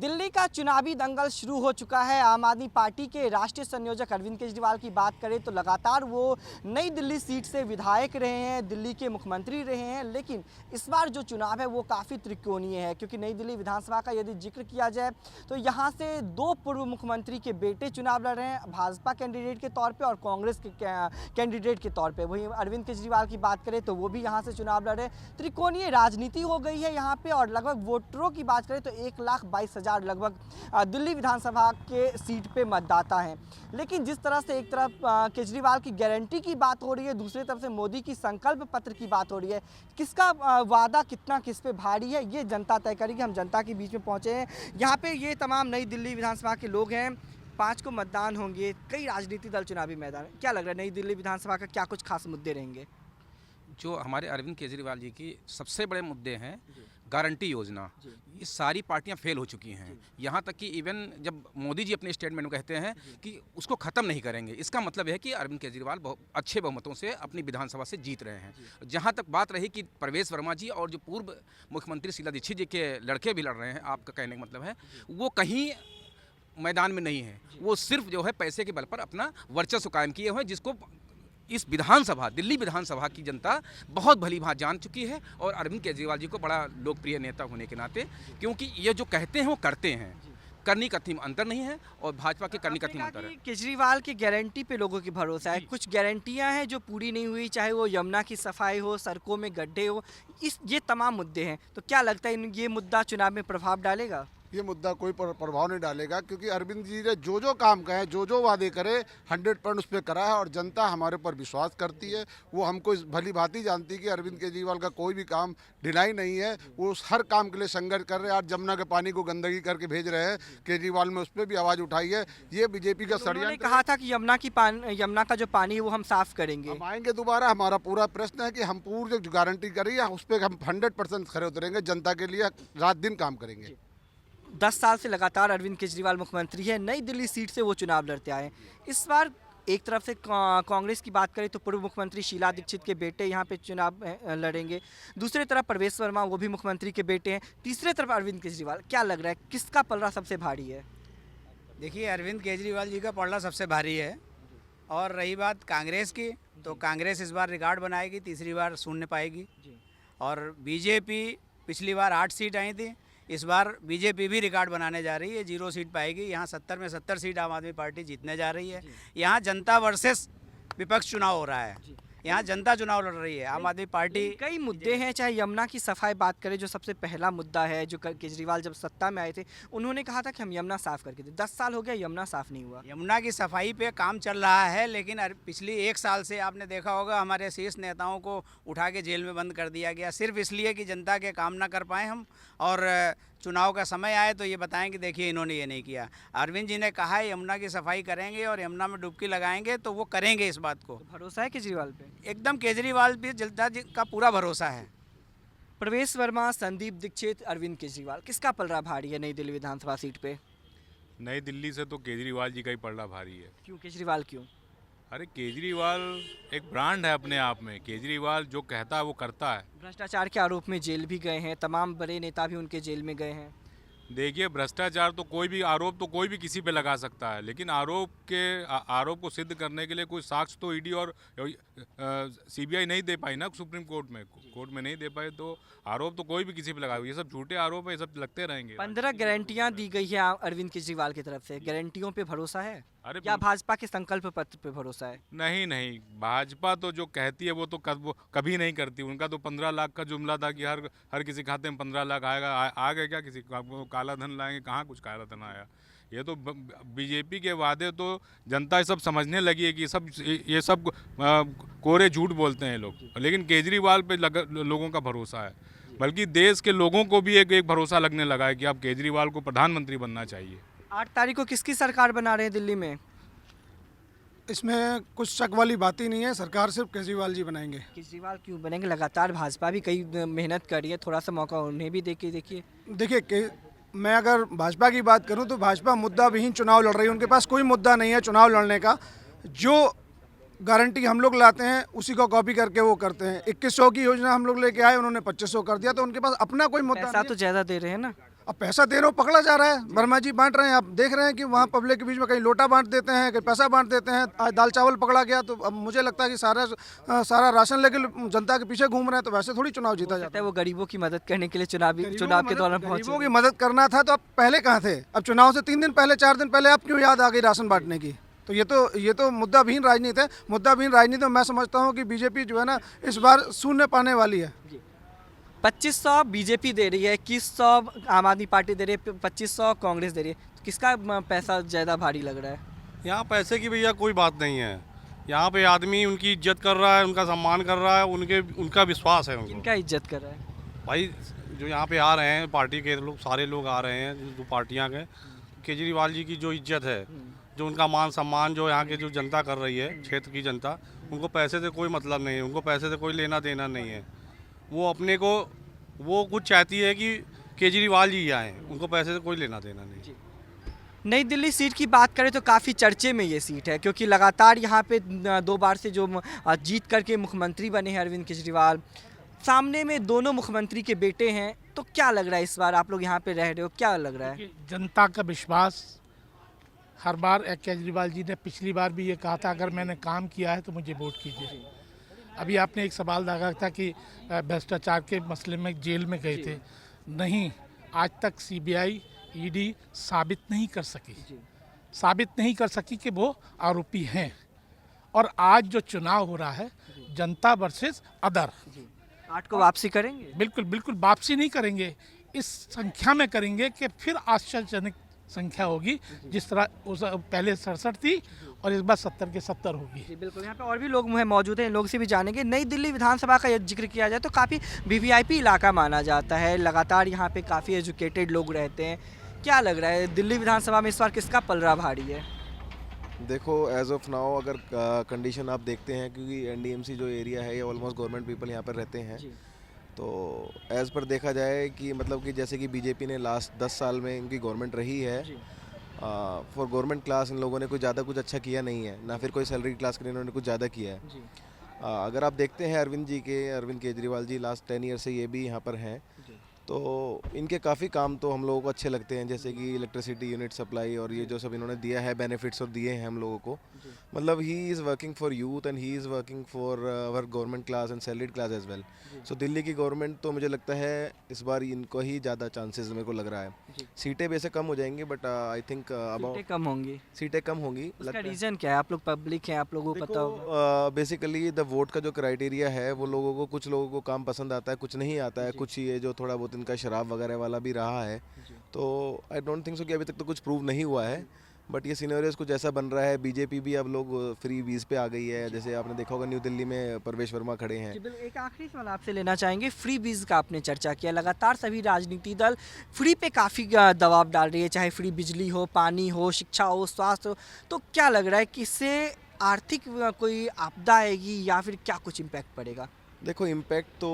दिल्ली का चुनावी दंगल शुरू हो चुका है। आम आदमी पार्टी के राष्ट्रीय संयोजक अरविंद केजरीवाल की बात करें तो लगातार वो नई दिल्ली सीट से विधायक रहे हैं, दिल्ली के मुख्यमंत्री रहे हैं, लेकिन इस बार जो चुनाव है वो काफ़ी त्रिकोणीय है, क्योंकि नई दिल्ली विधानसभा का यदि जिक्र किया जाए तो यहाँ से दो पूर्व मुख्यमंत्री के बेटे चुनाव लड़ रहे हैं, भाजपा कैंडिडेट के तौर पर और कांग्रेस के कैंडिडेट के तौर पर। वहीं अरविंद केजरीवाल की बात करें तो वो भी यहाँ से चुनाव लड़ रहे हैं। त्रिकोणीय राजनीति हो गई है यहाँ पर। और लगभग वोटरों की बात करें तो 1,22,000 लगभग दिल्ली विधानसभा के सीट पे मतदाता हैं। लेकिन जिस तरह से एक तरफ केजरीवाल की गारंटी की बात हो रही है, दूसरी तरफ से मोदी की संकल्प पत्र की बात हो रही है, किसका वादा कितना किस पे भारी है ये जनता तय करेगी। हम जनता के बीच में पहुंचे हैं। यहाँ पे ये तमाम नई दिल्ली विधानसभा के लोग हैं। 5 को मतदान होंगे, कई राजनीतिक दल चुनावी मैदान में। क्या लग रहा है नई दिल्ली विधानसभा का क्या कुछ खास मुद्दे रहेंगे? जो हमारे अरविंद केजरीवाल जी की सबसे बड़े मुद्दे हैं, गारंटी योजना, ये सारी पार्टियां फेल हो चुकी हैं। यहाँ तक कि इवन जब मोदी जी अपने स्टेटमेंट में कहते हैं कि उसको ख़त्म नहीं करेंगे, इसका मतलब है कि अरविंद केजरीवाल बहुत अच्छे बहुमतों से अपनी विधानसभा से जीत रहे हैं। जहाँ तक बात रही कि प्रवेश वर्मा जी और जो पूर्व मुख्यमंत्री शीला दीक्षित जी के लड़के भी लड़ रहे हैं, आपका कहने का मतलब है वो कहीं मैदान में नहीं है, वो सिर्फ जो है पैसे के बल पर अपना वर्चस्व कायम किए हुए, जिसको इस विधानसभा, दिल्ली विधानसभा की जनता बहुत भली भांति जान चुकी है। और अरविंद केजरीवाल जी को बड़ा लोकप्रिय नेता होने के नाते, क्योंकि ये जो कहते हैं वो करते हैं, करनी कथनी में अंतर नहीं है और भाजपा के करनी कथनी में अंतर है। केजरीवाल की गारंटी पे लोगों की भरोसा है। कुछ गारंटियां हैं जो पूरी नहीं हुई, चाहे वो यमुना की सफाई हो, सड़कों में गड्ढे हो, ये तमाम मुद्दे हैं। तो क्या लगता है ये मुद्दा चुनाव में प्रभाव डालेगा? ये मुद्दा कोई प्रभाव नहीं डालेगा, क्योंकि अरविंद जी ने जो काम कहे, जो वादे करे 100% उस पर करा है और जनता हमारे ऊपर विश्वास करती है। वो हमको इस भली भांति जानती है कि अरविंद केजरीवाल का कोई भी काम ढिलाई नहीं है। वो हर काम के लिए संघर्ष कर रहे हैं। आज जमुना के पानी को गंदगी करके भेज रहे हैं, केजरीवाल में उस पर भी आवाज़ उठाई है। ये बीजेपी का षड्यंत्र। कहा था कि यमुना का जो पानी है वो हम साफ करेंगे। हम आएंगे दोबारा। हमारा पूरा प्रश्न है कि हम पूरी जो गारंटी करी है उस पर हम 100% खड़े उतरेंगे, जनता के लिए रात दिन काम करेंगे। 10 साल से लगातार अरविंद केजरीवाल मुख्यमंत्री है, नई दिल्ली सीट से वो चुनाव लड़ते आए। इस बार एक तरफ से कांग्रेस की बात करें तो पूर्व मुख्यमंत्री शीला दीक्षित के बेटे यहाँ पे चुनाव लड़ेंगे, दूसरी तरफ प्रवेश वर्मा वो भी मुख्यमंत्री के बेटे हैं, तीसरी तरफ अरविंद केजरीवाल। क्या लग रहा है किसका पलड़ा सबसे भारी है? देखिए, अरविंद केजरीवाल जी का पलड़ा सबसे भारी है। और रही बात कांग्रेस की, तो कांग्रेस इस बार रिकॉर्ड बनाएगी, तीसरी बार सुनने पाएगी। और बीजेपी पिछली बार 8 सीट आई थी, इस बार बीजेपी भी रिकॉर्ड बनाने जा रही है, 0 सीट पाएगी। यहाँ 70 में 70 सीट आम आदमी पार्टी जीतने जा रही है। यहाँ जनता वर्सेस विपक्ष चुनाव हो रहा है। यहाँ जनता चुनाव लड़ रही है, आम आदमी पार्टी। कई मुद्दे हैं, चाहे यमुना की सफाई बात करें जो सबसे पहला मुद्दा है, जो केजरीवाल जब सत्ता में आए थे उन्होंने कहा था कि हम यमुना साफ करके दे। 10 साल हो गया, यमुना साफ नहीं हुआ। यमुना की सफाई पे काम चल रहा है, लेकिन पिछली 1 साल से आपने देखा होगा हमारे शीर्ष नेताओं को उठा के जेल में बंद कर दिया गया, सिर्फ इसलिए कि जनता के काम ना कर पाए हम। और चुनाव का समय आए तो ये बताएं कि देखिए इन्होंने ये नहीं किया। अरविंद जी ने कहा है यमुना की सफाई करेंगे और यमुना में डुबकी लगाएंगे, तो वो करेंगे। इस बात को भरोसा है केजरीवाल पे? एकदम केजरीवाल पे जनता का पूरा भरोसा है। प्रवेश वर्मा, संदीप दीक्षित, अरविंद केजरीवाल, किसका पलड़ा भारी है नई दिल्ली विधानसभा सीट पे? नई दिल्ली से तो केजरीवाल जी का ही पलड़ा भारी है। क्यों केजरीवाल क्यों? अरे केजरीवाल एक ब्रांड है अपने आप में। केजरीवाल जो कहता है वो करता है। भ्रष्टाचार के आरोप में जेल भी गए हैं, तमाम बड़े नेता भी उनके जेल में गए हैं। देखिए, भ्रष्टाचार तो कोई भी आरोप तो कोई भी किसी पे लगा सकता है, लेकिन आरोप को सिद्ध करने के लिए कोई साक्ष्य तो ईडी और सीबीआई नहीं दे पाई ना, सुप्रीम कोर्ट में नहीं दे पाए, तो आरोप तो कोई भी किसी पे लगा। ये सब झूठे आरोप है, ये सब लगते रहेंगे। 15 गारंटियां दी गई है अरविंद केजरीवाल की तरफ से, गारंटियों पे भरोसा है? अरे या भाजपा के संकल्प पत्र पे भरोसा है? नहीं, भाजपा तो जो कहती है वो तो कभी नहीं करती। उनका तो 15 लाख का जुमला था कि हर किसी खाते में 15 लाख आएगा। आ गए क्या? किसी काला धन लाएंगे? कहाँ कुछ काला धन आया? ये तो बीजेपी के वादे तो जनता ये सब समझने लगी है कि ये सब कोरे झूठ बोलते हैं लोग, लेकिन केजरीवाल पे लोगों का भरोसा है। बल्कि देश के लोगों को भी एक भरोसा लगने लगा है कि अब केजरीवाल को प्रधानमंत्री बनना चाहिए। 8 तारीख को किसकी सरकार बना रहे हैं दिल्ली में? इसमें कुछ शक वाली बात ही नहीं है, सरकार सिर्फ केजरीवाल जी बनाएंगे। केजरीवाल क्यों बनेंगे? लगातार भाजपा भी कई मेहनत कर रही है, थोड़ा सा मौका उन्हें भी देखिए। मैं अगर भाजपा की बात करूं तो भाजपा मुद्दा विहीन चुनाव लड़ रही है। उनके पास कोई मुद्दा नहीं है चुनाव लड़ने का। जो गारंटी हम लोग लाते हैं उसी को कॉपी करके वो करते हैं। 2100 की योजना हम लोग लेके आए, उन्होंने 2500 कर दिया, तो उनके पास अपना कोई मुद्दा पैसा तो ज़्यादा दे रहे हैं ना। अब पैसा दे रहे हो पकड़ा जा रहा है, वर्मा जी बांट रहे हैं, आप देख रहे हैं कि वहाँ पब्लिक के बीच में कहीं लोटा बांट देते हैं, कहीं पैसा बांट देते हैं। आज दाल चावल पकड़ा गया तो अब मुझे लगता है कि सारा राशन लेके जनता के पीछे घूम रहे हैं, तो वैसे थोड़ी चुनाव जीता जाता लगता है वो गरीबों की मदद करने के लिए चुनाव के दौरान गरीबों पहुंचे। की मदद करना था तो आप पहले कहाँ थे? अब चुनाव से 3 दिन पहले 4 दिन पहले आप क्यों याद आ गई राशन बांटने की? तो ये तो मुद्दाविहीन राजनीति है। मुद्दाविहीन राजनीति में मैं समझता हूँ कि बीजेपी जो है ना इस बार शून्य पाने वाली है। 2500 बीजेपी दे रही है, 2100 आम आदमी पार्टी दे रही है, 2500 कांग्रेस दे रही है। तो किसका पैसा ज़्यादा भारी लग रहा है? यहाँ पैसे की भैया कोई बात नहीं है। यहाँ पे आदमी उनकी इज्जत कर रहा है, उनका सम्मान कर रहा है, उनका विश्वास है उनको। किनका इज्जत कर रहा है? भाई जो यहाँ पे आ रहे हैं पार्टी के लोग, सारे लोग आ रहे हैं जो पार्टियाँ के, केजरीवाल जी की जो इज्जत है, जो उनका मान सम्मान जो यहाँ के जो जनता कर रही है, क्षेत्र की जनता, उनको पैसे से कोई मतलब नहीं है, उनको पैसे से कोई लेना देना नहीं है। वो कुछ चाहती है कि केजरीवाल जी आए, उनको पैसे से कोई लेना देना नहीं। नई दिल्ली सीट की बात करें तो काफ़ी चर्चे में ये सीट है, क्योंकि लगातार यहाँ पे 2 बार से जो जीत करके मुख्यमंत्री बने हैं अरविंद केजरीवाल, सामने में दोनों मुख्यमंत्री के बेटे हैं। तो क्या लग रहा है इस बार आप लोग यहाँ पे रह रहे हो, क्या लग रहा है? जनता का विश्वास हर बार केजरीवाल जी ने पिछली बार भी ये कहा था, अगर मैंने काम किया है तो मुझे वोट कीजिए। अभी आपने एक सवाल दागा था कि भ्रष्टाचार के मसले में जेल में गए थे। नहीं, आज तक सीबीआई ईडी साबित नहीं कर सकी कि वो आरोपी हैं। और आज जो चुनाव हो रहा है जनता वर्सेस अदर, 8 को वापसी करेंगे? बिल्कुल वापसी नहीं करेंगे, इस संख्या में करेंगे कि फिर आश्चर्यजनक संख्या होगी। जिस तरह उस पहले 67 थी और इस बार 70 के 70 होगी। जी बिल्कुल। यहाँ पे और भी लोग मौजूद हैं, लोग से भी जानेंगे। नई दिल्ली विधानसभा का यदि जिक्र किया जाए तो काफ़ी वीवीआईपी इलाका माना जाता है, लगातार यहाँ पे काफ़ी एजुकेटेड लोग रहते हैं। क्या लग रहा है दिल्ली विधानसभा में इस बार किसका पलड़ा भारी है? देखो एज ऑफ नाउ अगर कंडीशन आप देखते हैं, क्योंकि एनडीएमसी जो एरिया है ये ऑलमोस्ट गवर्नमेंट पीपल यहाँ पर रहते हैं, तो एज़ पर देखा जाए कि मतलब कि जैसे कि बीजेपी ने लास्ट 10 साल में इनकी गवर्नमेंट रही है, फॉर गवर्नमेंट क्लास इन लोगों ने कुछ अच्छा किया नहीं है, ना फिर कोई सैलरी क्लास के लिए इन्होंने कुछ ज़्यादा किया है। अगर आप देखते हैं अरविंद केजरीवाल जी लास्ट 10 ईयर से ये भी यहाँ पर हैं, तो इनके काफ़ी काम तो हम लोगों को अच्छे लगते हैं, जैसे कि इलेक्ट्रिसिटी यूनिट सप्लाई और ये जो सब इन्होंने दिया है बेनिफिट्स और दिए हैं हम लोगों को। मतलब he is working for youth and he is working for our government class and salaried class as well. So Delhi की गवर्नमेंट तो मुझे लगता है इस बार इनको ही ज़्यादा चांसेस मेरे को लग रहा है। सीटें वैसे कम हो जाएंगी बट आई थिंक सीटें कम होंगी। सीटें कम होंगी। उसका रीज़न क्या है? आप लोग पब्लिक हैं, आप लोगों को पता होगा। बेसिकली द वोट का जो क्राइटेरिया है वो लोगों को, कुछ लोगों को काम पसंद आता है, कुछ नहीं आता है, कुछ ये जो थोड़ा बहुत इनका शराब वगैरह वाला भी रहा है। तो आई डोंट थिंक सो कि अभी तक तो कुछ प्रूव नहीं हुआ है, बट ये सिनेरियोस कुछ ऐसा बन रहा है। बीजेपी भी अब लोग फ्री वीज़ पे आ गई है, जैसे आपने देखा होगा न्यू दिल्ली में परवेश वर्मा खड़े हैं। एक आखिरी सवाल आपसे लेना चाहेंगे, फ्री वीज़ का आपने चर्चा किया, लगातार सभी राजनीतिक दल फ्री पे काफ़ी दबाव डाल रही है, चाहे फ्री बिजली हो, पानी हो, शिक्षा हो, स्वास्थ्य हो। तो क्या लग रहा है कि इससे आर्थिक कोई आपदा आएगी या फिर क्या कुछ इम्पैक्ट पड़ेगा? देखो इम्पैक्ट तो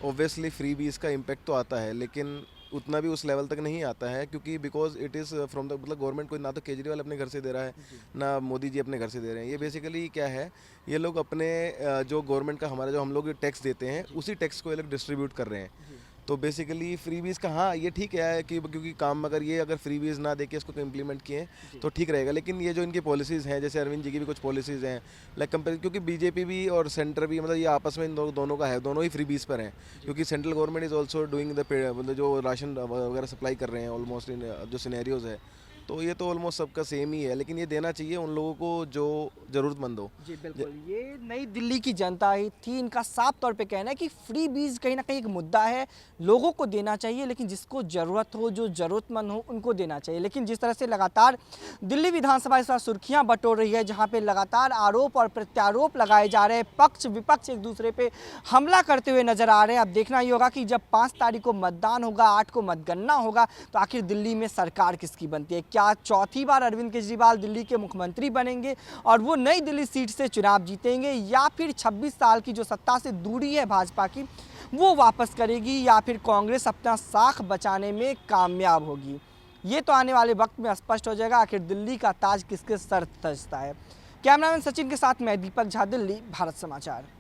ऑब्वियसली फ्री बीज का इम्पैक्ट तो आता है, लेकिन उतना भी उस लेवल तक नहीं आता है, क्योंकि because it is from the मतलब गवर्नमेंट को ना तो केजरीवाल अपने घर से दे रहा है, ना मोदी जी अपने घर से दे रहे हैं। ये बेसिकली क्या है, ये लोग अपने जो गवर्नमेंट का हमारा जो हम लोग टैक्स देते हैं उसी टैक्स को ये लोग डिस्ट्रीब्यूट कर रहे हैं। तो बेसिकली फ्रीबीज का हाँ ये ठीक है कि क्योंकि काम अगर फ्रीबीज ना देके इसको इम्प्लीमेंट किए तो ठीक रहेगा, लेकिन ये जो इनकी पॉलिसीज़ हैं, जैसे अरविंद जी की भी कुछ पॉलिसीज़ हैं लाइक कंपेयर, क्योंकि बीजेपी भी और सेंटर भी मतलब ये आपस में इन दोनों का है, दोनों ही फ्रीबीज पर हैं, क्योंकि central government is also doing the मतलब जो राशन वगैरह सप्लाई कर रहे हैं ऑलमोस्ट इन जो सिनेरियोज़ है, तो ये तो ऑलमोस्ट सबका सेम ही है, लेकिन ये देना चाहिए उन लोगों को जो ज़रूरतमंद हो। जी बिल्कुल। ये नई दिल्ली की जनता ही थी, इनका साफ तौर पे कहना है कि फ्री बीज कहीं ना कहीं एक मुद्दा है, लोगों को देना चाहिए, लेकिन जिसको ज़रूरत हो, जो ज़रूरतमंद हो उनको देना चाहिए। लेकिन जिस तरह से लगातार दिल्ली विधानसभा इस बार सुर्खियाँ बटोर रही है, जहाँ पे लगातार आरोप और प्रत्यारोप लगाए जा रहे हैं, पक्ष विपक्ष एक दूसरे पे हमला करते हुए नजर आ रहे हैं। अब देखना ये होगा कि जब 5 तारीख को मतदान होगा, 8 को मतगणना होगा, तो आखिर दिल्ली में सरकार किसकी बनती है। क्या चौथी बार अरविंद केजरीवाल दिल्ली के मुख्यमंत्री बनेंगे और वो नई दिल्ली सीट से चुनाव जीतेंगे, या फिर 26 साल की जो सत्ता से दूरी है भाजपा की वो वापस करेगी, या फिर कांग्रेस अपना साख बचाने में कामयाब होगी। ये तो आने वाले वक्त में स्पष्ट हो जाएगा आखिर दिल्ली का ताज किसके सर तजता है। कैमरामैन सचिन के साथ मैं दीपक झा, दिल्ली, भारत समाचार।